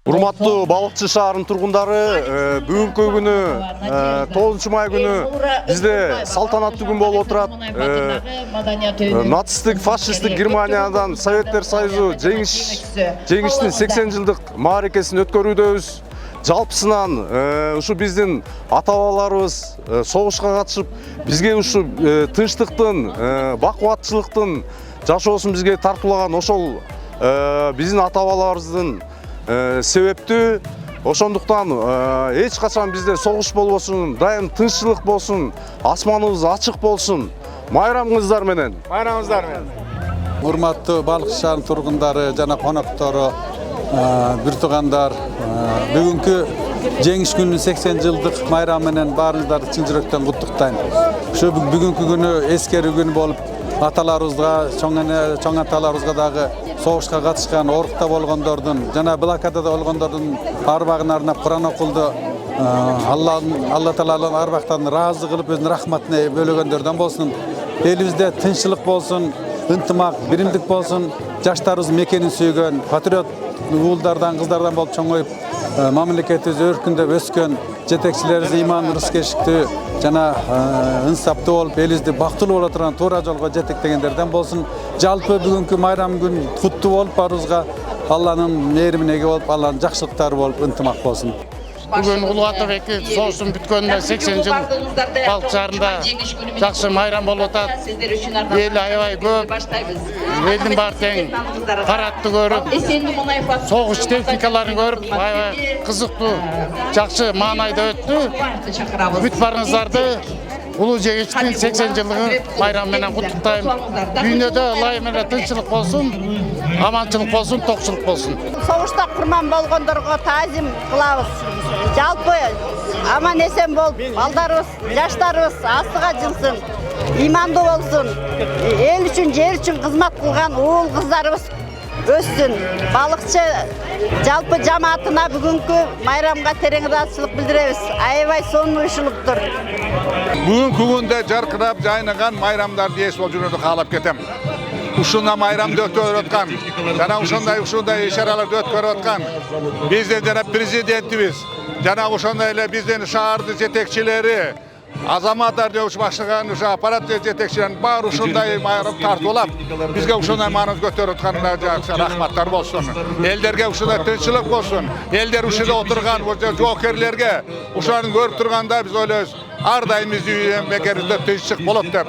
Урматтуу балыкчы шаарынын тургундары, бүгүнкү күнү 9 май күнү бизде салтанаттуу күн болуп отурат. Нацисттик, фашисттик Германиядан Советтер Союзу жеңиштин 80 жылдык мааракесин өткөрүүдөбүз. Жалпысынан ушу биздин ата-бабаларыбыз согушка катышып, бизге ушу тынчтыктын, бакубатчылыктын жашоосун бизге тартуулаган ошол биздин ата-бабаларыбыздын себептүү. Ошондуктан эч качан бизде согуш болбосун, дайым тынччылык болсун, асманыбыз ачык болсун. Майрамыңыздар менен. Майрамыңыздар менен. Урматтуу балыкчы шаарынын тургундары жана коноктору, бир туугандар, бүгүнкү жеңиш күнүнүн 80 жылдык майрамы менен баарыңыздарды чын жүрөктөн куттуктайм. Ушу бүгүнкү күнү эскерүү күнү болуп, аталарыбызга, чоң аталарыбызга дагы согушка катышкан, орукта болгондордун жана блокадада болгондордун арбагын арнап Куран окулду. Алла Тааланын арбактан ыраазы кылып өзүнүн рахматына бөлөгөндөрдөн болсун. Элибизде тынччылык болсун, ынтымак, биримдик болсун. Жаштарыбыз мекенин сүйгөн, патриот уулдардан, кыздардан болуп чоңоюп, мамлекетибиз өркүндөп өскөн жетекчилерибиз иман ырыскечтүү жана ынсаптуу болуп, элибизди бактылуу боло турган туура жолго жетектегендерден болсун. Жалпы бүгүнкү майрам күн куттуу болуп, баарыбызга Алланын мээримине ээ болуп, Алланын жакшылыктары болуп, ынтымак болсун. Бүгін Улуу Ата Бекти соғыстың бүткөнүнө 80 жыл балык шаарында жакшы майрам болуп атат. Эл аябай көп, элдин баары тең парадты көрүп, согуш техникаларын көрүп, аябай кызыктуу, жакшы маанайда өттү. Бүт барыңыздарды Улуу жеңиштин 80 жылдыгы майрам менен куттуктайм. Дүйнөдө ылайым эле тынччылык болсун, аманчылык болсун, токчулук болсун. Согушта курман болгондорго таазим кылабыз. Жалпы аман эсен болуп, балдарыбыз, жаштарыбыз астыга жынсын, имандуу болсун. Эл үчүн, жер үчүн кызмат кылган уул кыздарыбыз өссүн. Балыкчы жалпы жамаатына бүгүнкү майрамга терең ыраазычылык билдиребиз. Аябай сонунчулуктур. Бүгүнкү күндө жаркырап жайнаган майрамдарды эс болуп жүрүүнү каалап кетем. Ушуна майрамды өткөрүп аткан, жана ушундай ишараларды өткөрүп аткан биздин жана президентибиз, жана ошондой эле биздин шаардын жетекчилери, азаматтар деп башлаган аппарат жетекчилеринин баары ушундай майрам тартуулап, бизге ушундай мааниз көтөрүп атканына рахматтар болсун. Элдерге ушундай тынччылык болсун. Элдер ушунда отурган жоокерлерге ушуны көрүп турганда биз ойлойбуз, ар дайым биздин мекенибизде тынччылык болот деп.